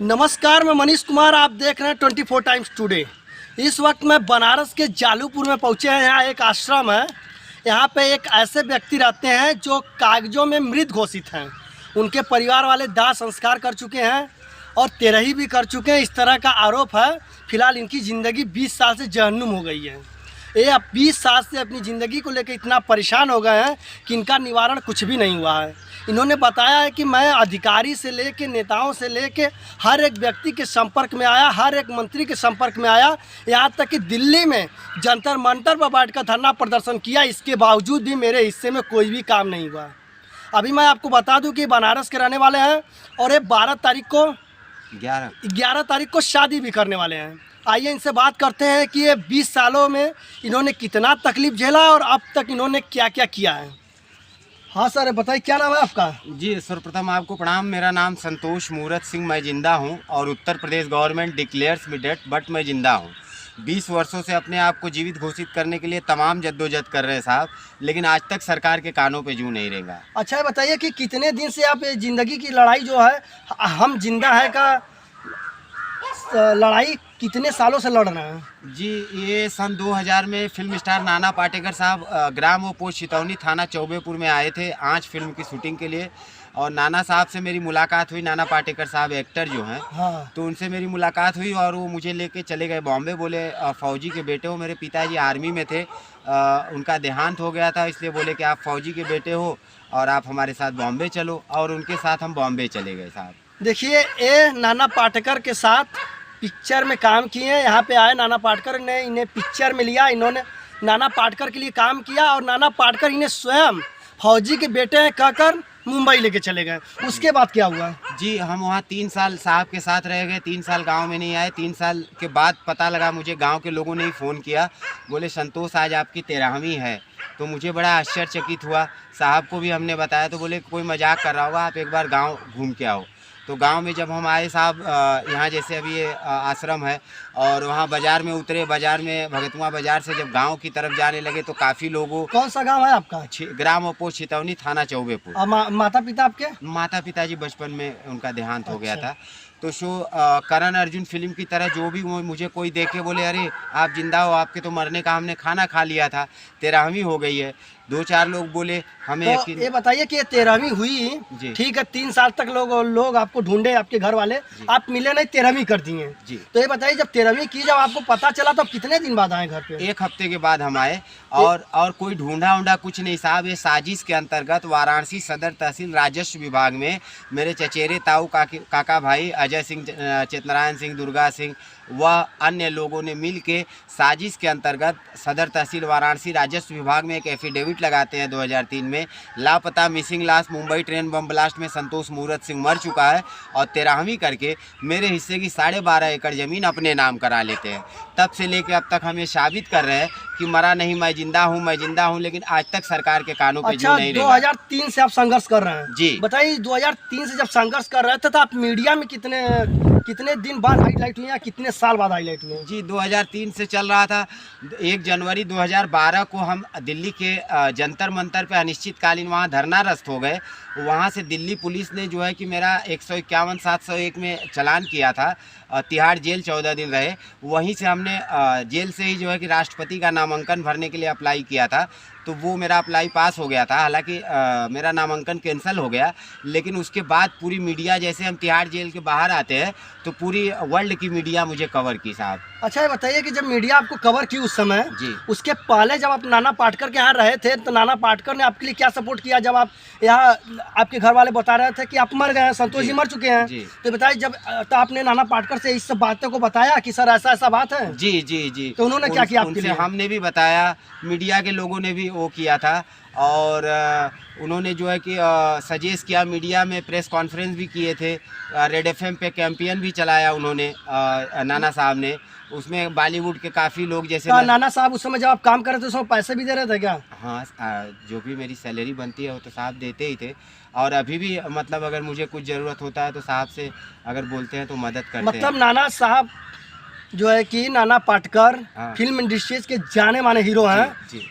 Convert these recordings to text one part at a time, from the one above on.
नमस्कार, मैं मनीष कुमार। आप देख रहे हैं 24 टाइम्स टुडे। इस वक्त मैं बनारस के जालूपुर में पहुंचे हैं। यहाँ एक आश्रम है। यहाँ पे एक ऐसे व्यक्ति रहते हैं जो कागजों में मृत घोषित हैं। उनके परिवार वाले दाह संस्कार कर चुके हैं और तेरही भी कर चुके हैं। इस तरह का आरोप है। फिलहाल इनकी ज़िंदगी 20 साल से जहन्नुम हो गई है। ये अब 20 साल से अपनी ज़िंदगी को लेकर इतना परेशान हो गए हैं कि इनका निवारण कुछ भी नहीं हुआ है। इन्होंने बताया है कि मैं अधिकारी से लेके नेताओं से लेके हर एक व्यक्ति के संपर्क में आया, हर एक मंत्री के संपर्क में आया, यहाँ तक कि दिल्ली में जंतर मंतर पर बैठकर धरना प्रदर्शन किया। इसके बावजूद भी मेरे हिस्से में कोई भी काम नहीं हुआ। अभी मैं आपको बता दूं कि बनारस के रहने वाले हैं और ये 11 तारीख को शादी भी करने वाले हैं। आइए इनसे बात करते हैं कि ये 20 सालों में इन्होंने कितना तकलीफ झेला और अब तक इन्होंने क्या क्या किया है। हाँ सर, बताइए क्या नाम है आपका? जी सर्वप्रथम आपको प्रणाम। मेरा नाम संतोष मूरत सिंह, मैं जिंदा हूं और Uttar Pradesh government declares me dead but मैं जिंदा हूं। 20 वर्षों से अपने आप को जीवित घोषित करने के लिए तमाम जद्दोजहद कर रहे हैं साहब, लेकिन आज तक सरकार के कानों पे जूं नहीं रेंगा। अच्छा, बताइए कि कितने दिन से आप ये ज़िंदगी की लड़ाई जो है हम जिंदा है का लड़ाई कितने सालों से लड़ रहे हैं? जी ये सन 2000 में फिल्म स्टार नाना पाटेकर साहब ग्राम व पोस्ट छितौनी थाना चौबेपुर में आए थे आँच फिल्म की शूटिंग के लिए और नाना साहब से मेरी मुलाकात हुई। नाना पाटेकर साहब एक्टर जो हैं, हाँ। तो उनसे मेरी मुलाकात हुई और वो मुझे लेके चले गए बॉम्बे। बोले फौजी के बेटे हो, मेरे पिताजी आर्मी में थे, उनका देहांत हो गया था, इसलिए बोले कि आप फौजी के बेटे हो और आप हमारे साथ बॉम्बे चलो, और उनके साथ हम बॉम्बे चले गए साहब। देखिए, ये नाना पाटेकर के साथ पिक्चर में काम किए हैं। यहाँ पे आए, नाना पाटेकर ने इन्हें पिक्चर में लिया। इन्होंने नाना पाटेकर के लिए काम किया और नाना पाटेकर इन्हें स्वयं फौजी के बेटे हैं कहकर मुंबई लेके चले गए। उसके बाद क्या हुआ? जी हम वहाँ 3 साल साहब के साथ रह गए। 3 साल गांव में नहीं आए। 3 साल के बाद पता लगा मुझे, गांव के लोगों ने ही फ़ोन किया, बोले संतोष आज आपकी 13वीं है। तो मुझे बड़ा आश्चर्यचकित हुआ। साहब को भी हमने बताया तो बोले कोई मजाक कर रहा होगा, आप एक बार गाँव घूम के आओ। तो गांव में जब हम आए साहब, यहाँ जैसे अभी ये आश्रम है और वहाँ बाज़ार में उतरे, बाज़ार में भगतुआ बाज़ार से जब गांव की तरफ जाने लगे तो काफ़ी लोगों। कौन सा गांव है आपका? ग्राम पोस्ट छितौनी थाना चौबेपुर। माता पिता आपके? माता पिताजी बचपन में उनका देहांत हो गया अच्छा। था। तो करण अर्जुन फिल्म की तरह जो भी मुझे कोई देखे बोले अरे आप जिंदा हो, आपके तो मरने का हमने खाना खा लिया था, 13वीं हो गई है। 2-4 लोग बोले हमें तो ये बताइए कि ये 13वीं हुई, ठीक है, 3 साल तक लोग आपको ढूंढे, आपके घर वाले, आप मिले नहीं, 13वीं कर दिए जी। तो ये बताइए जब 13वीं की, जब आपको पता चला तो कितने दिन बाद आए घर पे? 1 हफ्ते के बाद हम आए और कोई ढूंढा कुछ नहीं साहब। ये साजिश के अंतर्गत वाराणसी सदर तहसील राजस्व विभाग में मेरे चचेरे ताऊ काका भाई अजय सिंह, चितनारायण सिंह, दुर्गा सिंह व अन्य लोगों ने मिल के साजिश के अंतर्गत सदर तहसील वाराणसी राजस्व विभाग में एक एफिडेविट लगाते हैं 2003 में। लापता मिसिंग लाश मुंबई ट्रेन बम ब्लास्ट में संतोष मूरत सिंह मर चुका है और 13वीं करके मेरे हिस्से की 12.5 एकड़ ज़मीन अपने नाम करा लेते हैं। तब से लेके अब तक हम ये साबित कर रहे हैं कि मरा नहीं, मैं जिंदा हूँ, लेकिन आज तक सरकार के कानों पे जूं नहीं रहा। 2003 से आप संघर्ष कर रहे हैं जी। बताइए 2003 से जब संघर्ष कर रहे थे तो आप मीडिया में कितने दिन बाद हाईलाइट हुए या कितने साल बाद हाईलाइट हुए? जी 2003 से चल रहा था। 1 जनवरी 2012 को हम दिल्ली के जंतर मंतर पे अनिश्चितकालीन वहाँ धरनारस्त हो गए। वहाँ से दिल्ली पुलिस ने जो है कि मेरा 151-701 में चालान किया था। तिहाड़ जेल 14 दिन रहे। वहीं से हमने जेल से ही जो है कि राष्ट्रपति का नामांकन भरने के लिए अप्लाई किया था, तो वो मेरा अप्लाई पास हो गया था। हालांकि मेरा नामांकन कैंसिल हो गया, लेकिन उसके बाद पूरी मीडिया, जैसे हम तिहाड़ जेल के बाहर आते हैं तो पूरी वर्ल्ड की मीडिया मुझे कवर की साहब। अच्छा, ये बताइए कि जब मीडिया आपको कवर की उस समय जी, उसके उसके पहले जब आप नाना पाटेकर के यहाँ रहे थे तो नाना पाटेकर ने आपके लिए क्या सपोर्ट किया? जब आप यहाँ, आपके घर वाले बता रहे थे कि आप मर गए हैं, संतोष जी मर चुके हैं, तो बताइए जब तो आपने नाना पाटेकर से इस सब बातों को बताया कि सर ऐसा ऐसा बात है? जी जी जी। तो उन्होंने क्या किया आपके लिए? हमने भी बताया, मीडिया के लोगों ने भी वो किया था और उन्होंने जो है कि सजेस्ट किया, मीडिया में प्रेस कॉन्फ्रेंस भी किए थे, रेड एफएम पे कैंपेन भी चलाया उन्होंने, नाना साहब ने। उसमें बॉलीवुड के काफ़ी लोग, जैसे नाना साहब उस समय जब आप काम कर रहे थे उसमें पैसे भी दे रहे थे क्या? हाँ, जो भी मेरी सैलरी बनती है वो तो साहब देते ही थे और अभी भी मतलब अगर मुझे कुछ ज़रूरत होता है तो साहब से अगर बोलते हैं तो मदद करते हैं। मतलब नाना साहब जो है कि नाना पाटेकर फिल्म इंडस्ट्रीज के जाने माने हीरो हैं।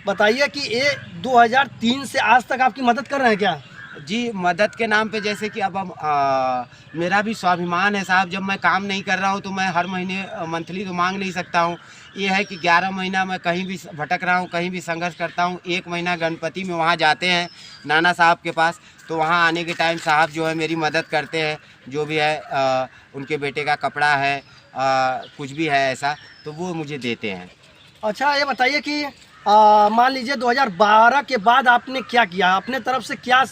बताइए कि ये 2003 से आज तक आपकी मदद कर रहे हैं क्या? जी मदद के नाम पे जैसे कि अब मेरा भी स्वाभिमान है साहब, जब मैं काम नहीं कर रहा हूँ तो मैं हर महीने मंथली तो मांग नहीं सकता हूँ। ये है कि 11 महीना मैं कहीं भी भटक रहा हूँ, कहीं भी संघर्ष करता हूँ, 1 महीना गणपति में वहाँ जाते हैं नाना साहब के पास, तो वहाँ आने के टाइम साहब जो है मेरी मदद करते हैं, जो भी है उनके बेटे का कपड़ा है, कुछ भी है ऐसा तो वो मुझे देते हैं। अच्छा ये बताइए कि मान लीजिए 2012 के बाद आपने क्या किया, अपने तरफ से क्या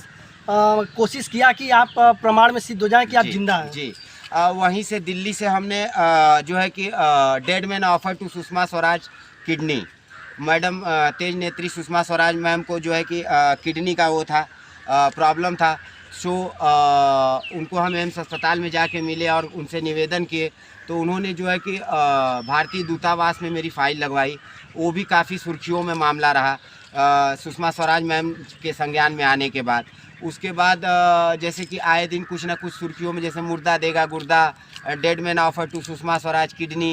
कोशिश किया कि आप प्रमाण में सिद्ध हो जाएं कि आप जी, जिंदा हैं? जी वहीं से दिल्ली से हमने जो है कि dead man offer to Sushma Swaraj kidney, madam तेज नेत्री सुषमा स्वराज मैम को जो है कि किडनी का वो था प्रॉब्लम था, सो उनको हम एम्स अस्पताल में जाके मिले और उनसे निवेदन किए, तो उन्होंने जो है कि भारतीय दूतावास में मेरी फ़ाइल लगवाई, वो भी काफ़ी सुर्खियों में मामला रहा सुषमा स्वराज मैम के संज्ञान में आने के बाद। उसके बाद जैसे कि आए दिन कुछ ना कुछ सुर्खियों में, जैसे मुर्दा देगा गुर्दा, dead man offer to Sushma Swaraj kidney,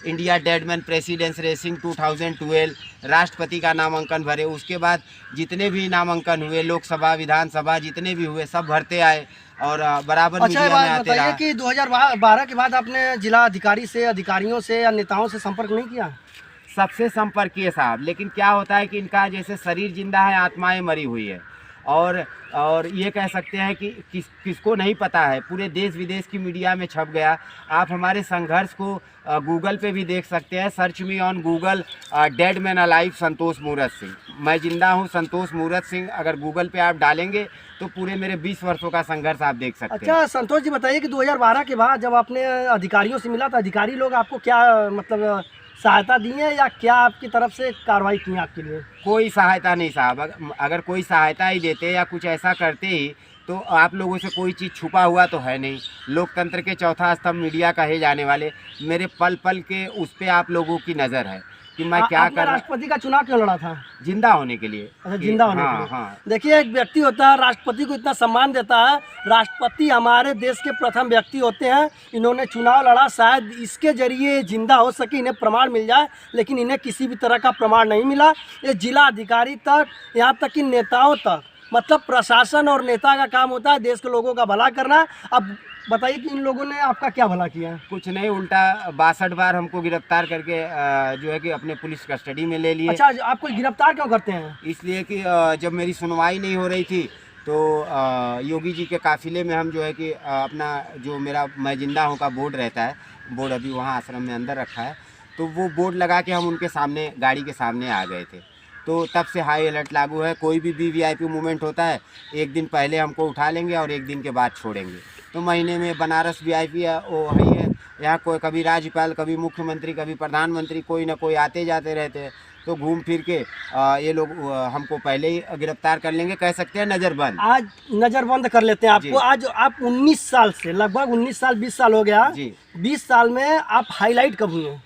India dead man presidents racing 2012, राष्ट्रपति का नामांकन भरे। उसके बाद जितने भी नामांकन हुए, लोकसभा विधानसभा जितने भी हुए सब भरते आए और बराबर अच्छा ये मीडिया में बात आते बताइए रहा। कि 2012 के बाद आपने जिला अधिकारी से, अधिकारियों से या नेताओं से संपर्क नहीं किया? सबसे संपर्क किए साहब, लेकिन क्या होता है कि इनका जैसे शरीर जिंदा है, आत्माएं मरी हुई है, और ये कह सकते हैं कि किसको नहीं पता है, पूरे देश विदेश की मीडिया में छप गया। आप हमारे संघर्ष को गूगल पे भी देख सकते हैं, search me on Google dead man alive Santosh Murat Singh, मैं जिंदा हूँ संतोष मूरत सिंह, अगर गूगल पे आप डालेंगे तो पूरे मेरे 20 वर्षों का संघर्ष आप देख सकते हैं। अच्छा संतोष जी बताइए कि 2012 के बाद जब आपने अधिकारियों से मिला तो अधिकारी लोग आपको क्या मतलब सहायता दी है या क्या आपकी तरफ से कार्रवाई की है आपके लिए? कोई सहायता नहीं साहब, अगर कोई सहायता ही देते या कुछ ऐसा करते ही तो आप लोगों से कोई चीज़ छुपा हुआ तो है नहीं। लोकतंत्र के चौथा स्तंभ मीडिया कहे जाने वाले मेरे पल पल के उस पर आप लोगों की नज़र है कि मैं क्या आपने कर रहा। राष्ट्रपति का चुनाव क्यों लड़ा था? जिंदा होने के लिए। अच्छा जिंदा होने हाँ, के लिए। हाँ। देखिए एक व्यक्ति होता है, राष्ट्रपति को इतना सम्मान देता है, राष्ट्रपति हमारे देश के प्रथम व्यक्ति होते हैं, इन्होंने चुनाव लड़ा, शायद इसके जरिए जिंदा हो सके, इन्हें प्रमाण मिल जाए, लेकिन इन्हें किसी भी तरह का प्रमाण नहीं मिला। ये जिला अधिकारी तक, यहाँ तक कि नेताओं तक, मतलब प्रशासन और नेता का काम होता है देश के लोगों का भला करना। अब बताइए कि इन लोगों ने आपका क्या भला किया? कुछ नहीं, उल्टा 62 बार हमको गिरफ्तार करके जो है कि अपने पुलिस कस्टडी में ले लिए। अच्छा आपको गिरफ्तार क्यों करते हैं? इसलिए कि जब मेरी सुनवाई नहीं हो रही थी तो योगी जी के काफिले में हम जो है कि अपना जो मेरा मैं जिंदा हूँ का बोर्ड रहता है, बोर्ड अभी वहाँ आश्रम में अंदर रखा है, तो वो बोर्ड लगा के हम उनके सामने, गाड़ी के सामने आ गए थे। तो तब से हाई अलर्ट लागू है, कोई भी वीवीआईपी मूवमेंट होता है एक दिन पहले हमको उठा लेंगे और एक दिन के बाद छोड़ेंगे। तो महीने में बनारस वीआईपी है वो वही है, यहाँ कोई कभी राज्यपाल, कभी मुख्यमंत्री, कभी प्रधानमंत्री, कोई ना कोई आते जाते रहते हैं, तो घूम फिर के ये लोग हमको पहले ही गिरफ्तार कर लेंगे, कह सकते हैं नज़रबंद। आज नज़रबंद कर लेते हैं आपको। आज आप 19 साल से, लगभग 19 साल 20 साल हो गया जी। 20 साल में आप हाईलाइट कब हुए हैं?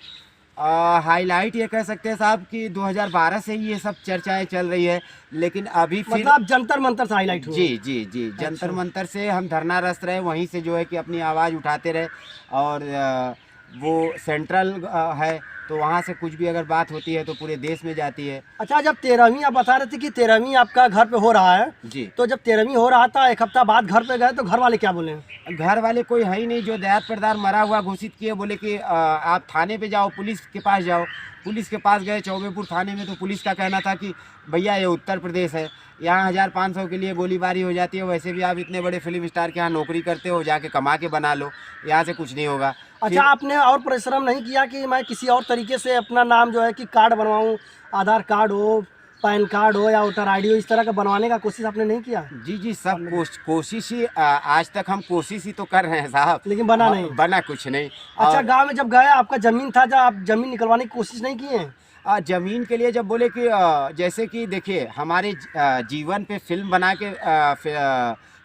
हाईलाइट ये कह सकते हैं साहब कि 2012 से ही ये सब चर्चाएं चल रही है, लेकिन अभी फिर मतलब आप जंतर मंतर से हाईलाइट हुए? जी जी जी, जंतर मंतर से हम धरनारत रहे, वहीं से जो है कि अपनी आवाज़ उठाते रहे, और वो सेंट्रल है तो वहाँ से कुछ भी अगर बात होती है तो पूरे देश में जाती है। अच्छा जब 13वीं आप बता रहे थे कि 13वीं आपका घर पे हो रहा है, जी। तो जब 13वीं हो रहा था, एक हफ्ता बाद घर पे गए तो घर वाले क्या बोले? घर वाले कोई है ही नहीं, जो दयात परदार मरा हुआ घोषित किए, बोले कि आप थाने पे जाओ, पुलिस के पास जाओ। पुलिस के पास गए चौबेपुर थाने में, तो पुलिस का कहना था कि भैया ये उत्तर प्रदेश है, यहाँ 1500 के लिए गोलीबारी हो जाती है, वैसे भी आप इतने बड़े फिल्म स्टार के यहाँ नौकरी करते हो, जाके कमा के बना लो, यहाँ से कुछ नहीं होगा। अच्छा आपने और परिश्रम नहीं किया कि मैं किसी और तरीके से अपना नाम जो है कि कार्ड बनवाऊँ, आधार कार्ड हो, पैन कार्ड हो या वोटर ID हो, इस तरह का बनवाने का कोशिश आपने नहीं किया? जी जी, सब कोशिश ही, आज तक हम कोशिश ही तो कर रहे हैं साहब, लेकिन बना नहीं? बना कुछ नहीं। अच्छा गांव में जब गए आपका जमीन था, जब आप जमीन निकलवाने की कोशिश नहीं किए? ज़मीन के लिए जब बोले कि जैसे कि देखिए हमारे जीवन पे फिल्म बना के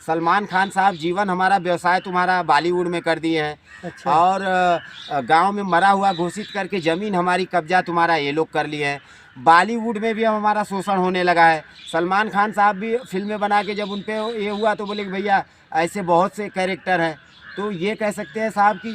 सलमान खान साहब जीवन हमारा व्यवसाय तुम्हारा बॉलीवुड में कर दिए हैं। अच्छा। और गांव में मरा हुआ घोषित करके ज़मीन हमारी कब्जा तुम्हारा ये लोग कर लिए हैं। बॉलीवुड में भी अब हमारा शोषण होने लगा है। सलमान खान साहब भी फिल्में बना के जब उन पे ये हुआ तो बोले कि भैया ऐसे बहुत से कैरेक्टर हैं, तो ये कह सकते हैं साहब कि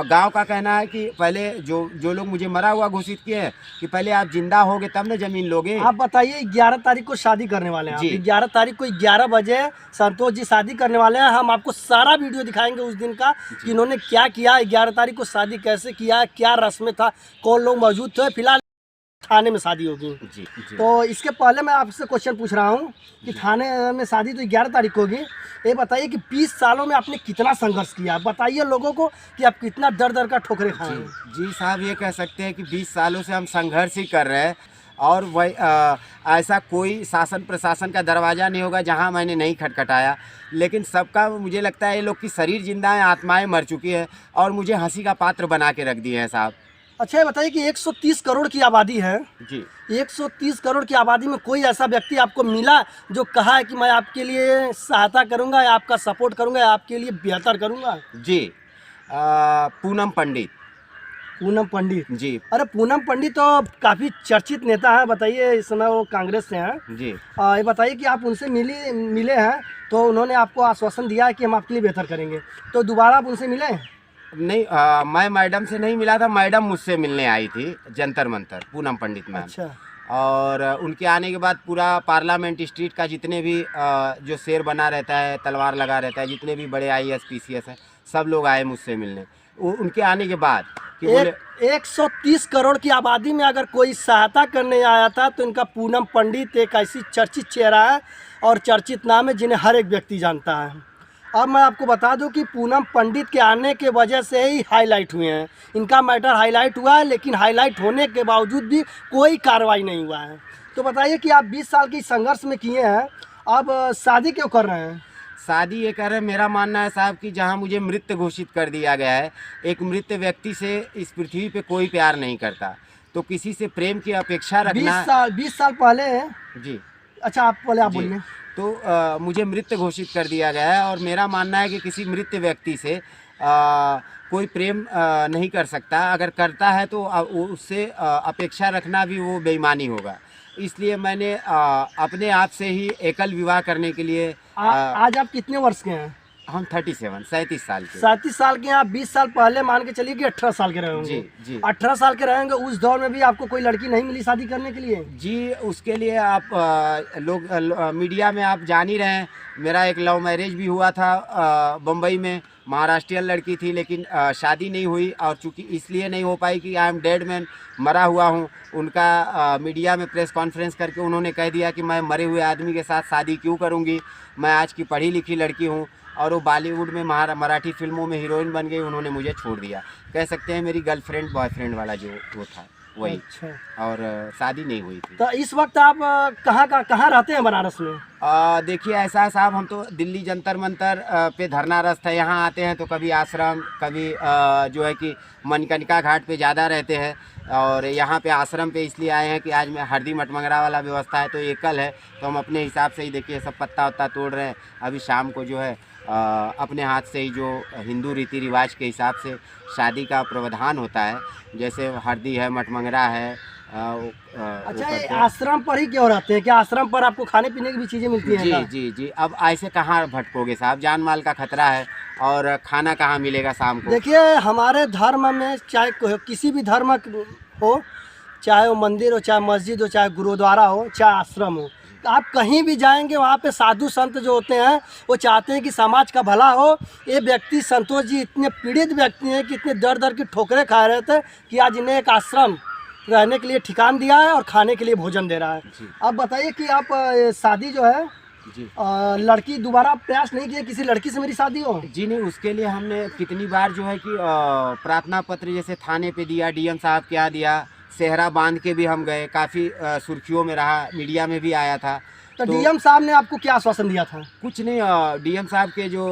गांव का कहना है कि पहले जो लोग मुझे मरा हुआ घोषित किए हैं कि पहले आप जिंदा होगे तब ना जमीन लोगे। आप बताइए 11 तारीख को शादी करने वाले हैं जी। आप, 11 तारीख को 11 बजे संतोष जी शादी करने वाले हैं। हम आपको सारा वीडियो दिखाएंगे उस दिन का कि इन्होंने क्या किया, 11 तारीख को शादी कैसे किया, क्या रस्में था, कौन लोग मौजूद थे। फिलहाल थाने में शादी होगी। जी जी। तो इसके पहले मैं आपसे क्वेश्चन पूछ रहा हूँ कि थाने में शादी तो 11 तारीख को होगी। ये बताइए कि 20 सालों में आपने कितना संघर्ष किया, बताइए लोगों को कि आप कितना दर दर का ठोकरे खाए हैं। जी साहब, ये कह सकते हैं कि 20 सालों से हम संघर्ष ही कर रहे हैं और वही ऐसा कोई शासन प्रशासन का दरवाज़ा नहीं होगा जहां मैंने नहीं खटखटाया। लेकिन सबका मुझे लगता है ये लोग की शरीर जिंदा है, आत्माएं मर चुकी है और मुझे हंसी का पात्र बना के रख दिए हैं साहब। अच्छा ये बताइए कि 130 करोड़ की आबादी है जी। 130 करोड़ की आबादी में कोई ऐसा व्यक्ति आपको मिला जो कहा है कि मैं आपके लिए सहायता करूंगा या आपका सपोर्ट करूंगा या आपके लिए बेहतर करूंगा? जी। पूनम पंडित। पूनम पंडित? जी। अरे पूनम पंडित तो काफ़ी चर्चित नेता है, बताइए इस समय वो कांग्रेस से हैं। जी। ये बताइए कि आप उनसे मिले हैं तो उन्होंने आपको आश्वासन दिया है कि हम आपके लिए बेहतर करेंगे, तो दोबारा आप उनसे मिले? नहीं, मैं मैडम से नहीं मिला था, मैडम मुझसे मिलने आई थी जंतर मंतर, पूनम पंडित मैम। अच्छा। और उनके आने के बाद पूरा पार्लियामेंट स्ट्रीट का जितने भी जो शेर बना रहता है, तलवार लगा रहता है, जितने भी बड़े IAS PCS हैं, सब लोग आए मुझसे मिलने उनके आने के बाद कि बोले 130 करोड़ की आबादी में अगर कोई सहायता करने आया था तो इनका पूनम पंडित एक ऐसी चर्चित चेहरा है और चर्चित नाम है जिन्हें हर एक व्यक्ति जानता है। अब मैं आपको बता दूं कि पूनम पंडित के आने के वजह से ही हाईलाइट हुए हैं, इनका मैटर हाईलाइट हुआ है, लेकिन हाईलाइट होने के बावजूद भी कोई कार्रवाई नहीं हुआ है। तो बताइए कि आप 20 साल के संघर्ष में किए हैं, अब शादी क्यों कर रहे हैं? शादी ये कर रहे हैं, मेरा मानना है साहब कि जहां मुझे मृत घोषित कर दिया गया है, एक मृत व्यक्ति से इस पृथ्वी पे कोई प्यार नहीं करता, तो किसी से प्रेम की अपेक्षा रखना। 20 साल पहले? जी। अच्छा आप पहले आप बोलिए। तो मुझे मृत घोषित कर दिया गया है और मेरा मानना है कि किसी मृत व्यक्ति से कोई प्रेम नहीं कर सकता, अगर करता है तो उससे अपेक्षा रखना भी वो बेईमानी होगा। इसलिए मैंने अपने आप से ही एकल विवाह करने के लिए आज आप कितने वर्ष के हैं? हम 37 साल के। 37 साल के हैं आप। 20 साल पहले मान के चलिए कि 18 साल के रहे होंगे। जी जी। 18 साल के रहेंगे, उस दौर में भी आपको कोई लड़की नहीं मिली शादी करने के लिए? जी, उसके लिए आप मीडिया में आप जान ही रहे हैं, मेरा एक लव मैरिज भी हुआ था बम्बई में, महाराष्ट्रियन लड़की थी, लेकिन शादी नहीं हुई और चूँकि इसलिए नहीं हो पाई कि आई एम डेड मैन, मरा हुआ हूँ। उनका मीडिया में प्रेस कॉन्फ्रेंस करके उन्होंने कह दिया कि मैं मरे हुए आदमी के साथ शादी क्यों करूँगी, मैं आज की पढ़ी लिखी लड़की हूँ और वो बॉलीवुड में मराठी फिल्मों में हीरोइन बन गई, उन्होंने मुझे छोड़ दिया। कह सकते हैं मेरी गर्लफ्रेंड बॉयफ्रेंड वाला जो वो था वही। अच्छा। और शादी नहीं हुई थी। तो इस वक्त आप कहाँ रहते हैं बनारस में? देखिए ऐसा है साहब, हम तो दिल्ली जंतर मंतर पे धरनारस्त है, यहाँ आते हैं तो कभी आश्रम, कभी जो है कि मणिकर्णिका घाट पे ज़्यादा रहते हैं और यहाँ पे आश्रम पे इसलिए आए हैं कि आज में हरदी मटमंगरा वाला व्यवस्था है तो एकल है, तो हम अपने हिसाब से ही देखिए सब पत्ता वत्ता तोड़ रहे हैं। अभी शाम को जो है अपने हाथ से ही जो हिंदू रीति रिवाज के हिसाब से शादी का प्रावधान होता है, जैसे हरदी है, मटमंगरा है। अच्छा, ये आश्रम पर ही क्यों रहते हैं? क्या आश्रम पर आपको खाने पीने की भी चीज़ें मिलती हैं? जी जी जी। अब ऐसे कहाँ भटकोगे साहब, जान माल का खतरा है और खाना कहाँ मिलेगा शाम को? देखिए हमारे धर्म में चाहे किसी भी धर्म हो, चाहे वो मंदिर हो, चाहे मस्जिद हो, चाहे गुरुद्वारा हो, चाहे आश्रम हो, आप कहीं भी जाएंगे वहाँ पे साधु संत जो होते हैं वो चाहते हैं कि समाज का भला हो। ये व्यक्ति संतोष जी इतने पीड़ित व्यक्ति हैं कि इतने दर दर की ठोकरें खा रहे थे कि आज इन्हें एक आश्रम रहने के लिए ठिकान दिया है और खाने के लिए भोजन दे रहा है। अब बताइए कि आप शादी जो है जी लड़की दोबारा प्रयास नहीं किया किसी लड़की से मेरी शादी हो? जी नहीं, उसके लिए हमने कितनी बार जो है कि प्रार्थना पत्र जैसे थाने पे दिया, डीएम साहब के यहाँ दिया, सेहरा बांध के भी हम गए, काफ़ी सुर्खियों में रहा, मीडिया में भी आया था। तो डीएम साहब ने आपको क्या आश्वासन दिया था? कुछ नहीं, डीएम साहब के जो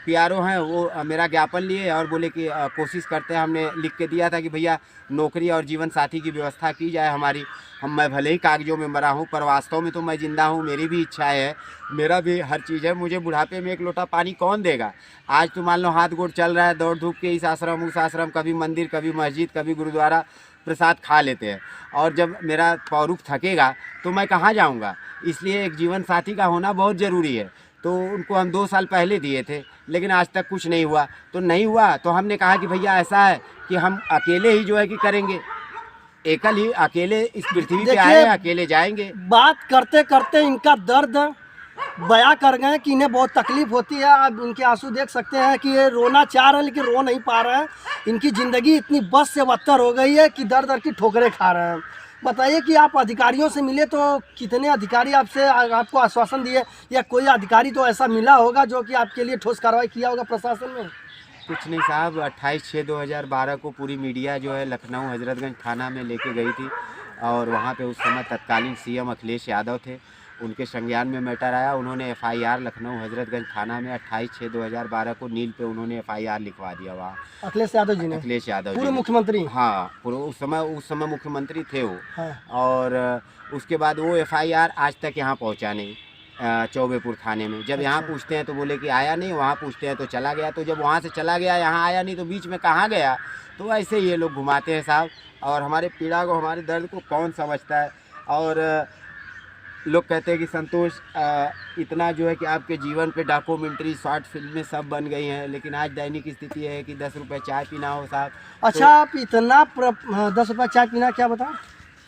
PRO हैं वो मेरा ज्ञापन लिए और बोले कि कोशिश करते हैं, हमने लिख के दिया था कि भैया नौकरी और जीवन साथी की व्यवस्था की जाए हमारी। मैं भले ही कागजों में मरा हूँ पर वास्तव में तो मैं ज़िंदा हूँ, मेरी भी इच्छाएं है, मेरा भी हर चीज़ है, मुझे बुढ़ापे में एक लोटा पानी कौन देगा? आज तो मान लो हाथ गोड़ चल रहा है, दौड़ धूप के इस आश्रम उस आश्रम, कभी मंदिर, कभी मस्जिद, कभी गुरुद्वारा, प्रसाद खा लेते हैं और जब मेरा पौरुख थकेगा तो मैं कहाँ जाऊँगा? इसलिए एक जीवन साथी का होना बहुत ज़रूरी है। तो उनको हम 2 साल पहले दिए थे, लेकिन आज तक कुछ नहीं हुआ। तो नहीं हुआ तो हमने कहा कि भैया ऐसा है कि हम अकेले ही जो है कि करेंगे, एकल ही अकेले इस पृथ्वी पे आए हैं, अकेले जाएंगे। बात करते करते इनका दर्द बयां कर गए कि इन्हें बहुत तकलीफ होती है। आप इनके आंसू देख सकते हैं कि ये रोना चाह रहे हैं लेकिन रो नहीं पा रहे हैं। इनकी ज़िंदगी इतनी बस से बदतर हो गई है कि दर दर की ठोकरें खा रहे हैं। बताइए कि आप अधिकारियों से मिले तो कितने अधिकारी आपसे आपको आश्वासन दिए, या कोई अधिकारी तो ऐसा मिला होगा जो कि आपके लिए ठोस कार्रवाई किया होगा प्रशासन में? कुछ नहीं साहब, 28/6/2012 को पूरी मीडिया जो है लखनऊ हजरतगंज थाना में लेके गई थी, और वहाँ पे उस समय तत्कालीन सीएम अखिलेश यादव थे। उनके संज्ञान में मैटर आया, उन्होंने एफआईआर लखनऊ हजरतगंज थाना में 28/6/2012 को नील पे उन्होंने एफआईआर लिखवा दिया वहाँ। अखिलेश यादव जी ने? अखिलेश यादव पूर्व जी, मुख्यमंत्री? हाँ, पूर्व उस समय मुख्यमंत्री थे वो। हाँ। और उसके बाद वो एफआईआर आज तक यहाँ पहुँचा नहीं, चौबेपुर थाने में। जब यहाँ पूछते हैं तो बोले कि आया नहीं, वहाँ पूछते हैं तो चला गया। तो जब वहाँ से चला गया, यहाँ आया नहीं, तो बीच में कहाँ गया? तो ऐसे ये लोग घुमाते हैं साहब, और हमारे पीड़ा को, हमारे दर्द को कौन समझता है। और लोग कहते हैं कि संतोष, इतना जो है कि आपके जीवन पे डॉक्यूमेंट्री, शॉर्ट फिल्में सब बन गई हैं, लेकिन आज दैनिक स्थिति है कि 10 रुपये चाय पीना हो साहब। अच्छा, आप इतना 10 रुपये चाय पीना, क्या बताओ?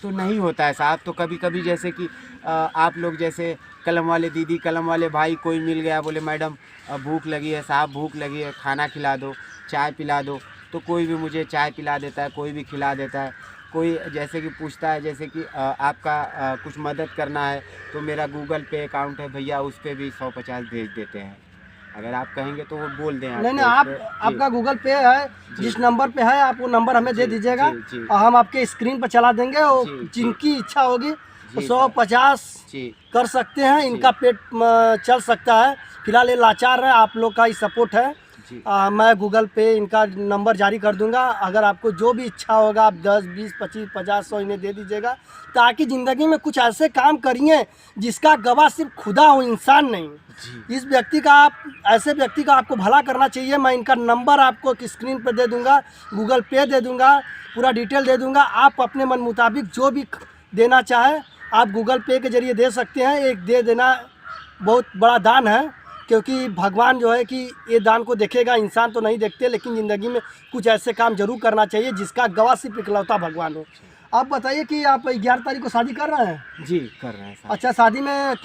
तो नहीं होता है साहब। तो कभी कभी जैसे कि आप लोग जैसे कलम वाले दीदी, कलम वाले भाई, कोई मिल गया, बोले मैडम भूख लगी है साहब, भूख लगी है, खाना खिला दो, चाय पिला दो, तो कोई भी मुझे चाय पिला देता है, कोई भी खिला देता है। कोई जैसे कि पूछता है, जैसे कि आपका कुछ मदद करना है तो मेरा गूगल पे अकाउंट है भैया, उस पर भी 150 भेज देते हैं। अगर आप कहेंगे तो वो बोल दें। नहीं, आपका गूगल पे है, जिस नंबर पे है आप वो नंबर हमें दे दीजिएगा, और हम आपके स्क्रीन पर चला देंगे। और जिनकी इच्छा होगी 150 कर सकते हैं, इनका पेट चल सकता है। फिलहाल ये लाचार है, आप लोग का ही सपोर्ट है। मैं गूगल पे इनका नंबर जारी कर दूंगा। अगर आपको जो भी इच्छा होगा आप 10, 20, 25, 50, 100 इन्हें दे दीजिएगा, ताकि ज़िंदगी में कुछ ऐसे काम करिए जिसका गवाह सिर्फ खुदा हो, इंसान नहीं। इस व्यक्ति का, आप ऐसे व्यक्ति का आपको भला करना चाहिए। मैं इनका नंबर आपको स्क्रीन पर दे दूंगा, गूगल पे दे दूंगा, पूरा डिटेल दे दूंगा। आप अपने मन मुताबिक जो भी देना चाहें आप गूगल पे के ज़रिए दे सकते हैं। एक दे देना बहुत बड़ा दान है, क्योंकि भगवान जो है कि ये दान को देखेगा, इंसान तो नहीं देखते, लेकिन ज़िंदगी में कुछ ऐसे काम जरूर करना चाहिए जिसका गवाह सिर्फ इकलौता भगवान हो। आप बताइए कि आप 11 तारीख को शादी कर रहे हैं? जी कर रहे हैं साहब। अच्छा, शादी में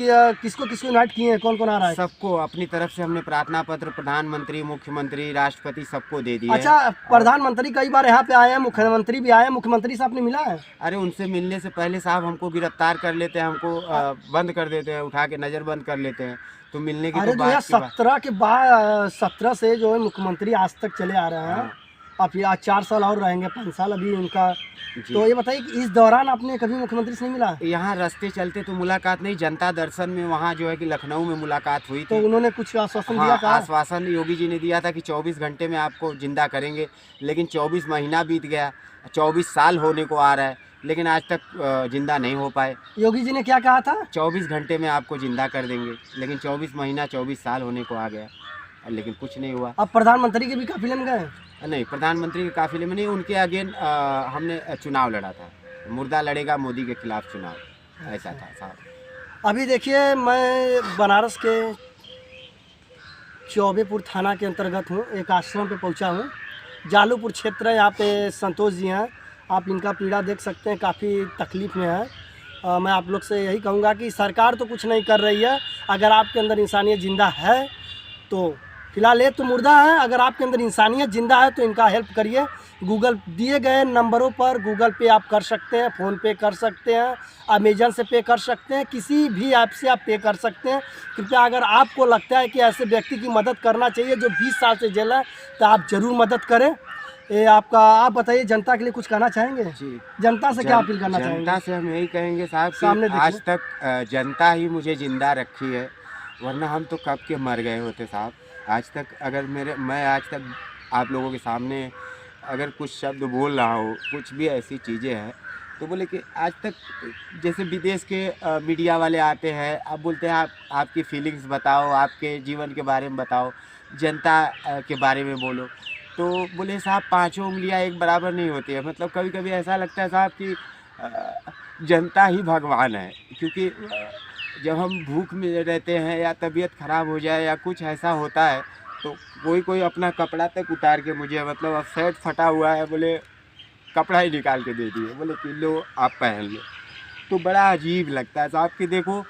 किसको किसको इनवाइट किए हैं, कौन कौन आ रहा है? सबको अपनी तरफ से हमने प्रार्थना पत्र प्रधानमंत्री, मुख्यमंत्री, राष्ट्रपति सबको दे दिए। अच्छा, प्रधानमंत्री कई बार यहाँ पे आए हैं, मुख्यमंत्री भी आए हैं, मुख्यमंत्री से आपने मिला है? अरे उनसे मिलने से पहले साहब हमको गिरफ्तार कर लेते हैं, हमको बंद कर देते हैं, उठा के नज़रबंद कर लेते हैं। तो मिलने की तो बात 17 से जो है मुख्यमंत्री आज तक चले आ रहे हैं। अब आज 4 साल और रहेंगे, 5 साल अभी उनका। तो ये बताइए कि इस दौरान आपने कभी मुख्यमंत्री से नहीं मिला? यहाँ रास्ते चलते तो मुलाकात नहीं, जनता दर्शन में वहाँ जो है कि लखनऊ में मुलाकात हुई थी। तो उन्होंने कुछ आश्वासन दिया था? आश्वासन योगी जी ने दिया था कि 24 घंटे में आपको जिंदा करेंगे, लेकिन 24 महीना बीत गया, 24 साल होने को आ रहा है, लेकिन आज तक जिंदा नहीं हो पाए। योगी जी ने क्या कहा था? 24 घंटे में आपको जिंदा कर देंगे, लेकिन 24 महीना 24 साल होने को आ गया, लेकिन कुछ नहीं हुआ। अब प्रधानमंत्री के भी काफिले में गए? नहीं, प्रधानमंत्री के काफिले में नहीं, उनके अगेन हमने चुनाव लड़ा था। मुर्दा लड़ेगा मोदी के खिलाफ चुनाव, ऐसा था साहब। अभी देखिए, मैं बनारस के चौबेपुर थाना के अंतर्गत हूँ, एक आश्रम पे पहुँचा हूँ। जालूपुर क्षेत्र है, यहाँ पे संतोष जी हैं। आप इनका पीड़ा देख सकते हैं, काफ़ी तकलीफ़ में है। मैं आप लोग से यही कहूँगा कि सरकार तो कुछ नहीं कर रही है। अगर आपके अंदर इंसानियत ज़िंदा है तो, फिलहाल ये तो मुर्दा है, अगर आपके अंदर इंसानियत ज़िंदा है तो इनका हेल्प करिए। गूगल दिए गए नंबरों पर गूगल पे आप कर सकते हैं, फ़ोन पे कर सकते हैं, अमेजन से पे कर सकते हैं, किसी भी ऐप से आप पे कर सकते हैं। कृपया अगर आपको लगता है कि ऐसे व्यक्ति की मदद करना चाहिए जो 20 साल से जेल है, तो आप ज़रूर मदद करें। ये आपका, आप बताइए, जनता के लिए कुछ कहना चाहेंगे? जी, जनता से क्या अपील करना चाहेंगे? जनता से हम यही कहेंगे साहब कि आज तक जनता ही मुझे जिंदा रखी है, वरना हम तो कब के मर गए होते साहब। आज तक अगर मैं आज तक आप लोगों के सामने अगर कुछ शब्द बोल रहा हूँ, कुछ भी ऐसी चीज़ें हैं, तो बोले कि आज तक जैसे विदेश के मीडिया वाले आते हैं, आप बोलते हैं आपकी फीलिंग्स बताओ, आपके जीवन के बारे में बताओ, जनता के बारे में बोलो, तो बोले साहब 5 उंगलियां एक बराबर नहीं होती है। मतलब कभी कभी ऐसा लगता है साहब कि जनता ही भगवान है, क्योंकि जब हम भूख में रहते हैं या तबीयत ख़राब हो जाए या कुछ ऐसा होता है तो कोई कोई अपना कपड़ा तक उतार के मुझे, मतलब अब शर्ट फटा हुआ है, बोले कपड़ा ही निकाल के दे दिए, बोले कि लो आप पहन लो। तो बड़ा अजीब लगता है साहब कि देखो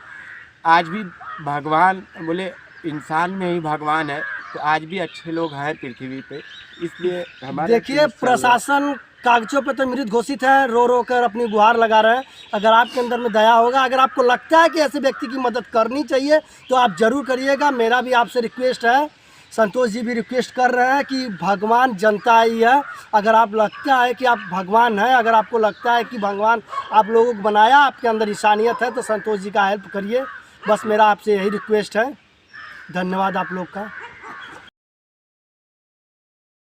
आज भी भगवान, बोले इंसान में ही भगवान है, तो आज भी अच्छे लोग हैं पृथ्वी पे। इसलिए हमारे देखिए प्रशासन कागजों पे तो मृत घोषित है, रो रो कर अपनी गुहार लगा रहे हैं। अगर आपके अंदर में दया होगा, अगर आपको लगता है कि ऐसे व्यक्ति की मदद करनी चाहिए तो आप ज़रूर करिएगा। मेरा भी आपसे रिक्वेस्ट है, संतोष जी भी रिक्वेस्ट कर रहे हैं कि भगवान जनता ही है। अगर आप लगता है कि आप भगवान हैं, अगर आपको लगता है कि भगवान आप लोगों को बनाया, आपके अंदर इंसानियत है, तो संतोष जी का हेल्प करिए। बस मेरा आपसे यही रिक्वेस्ट है। धन्यवाद आप लोग का।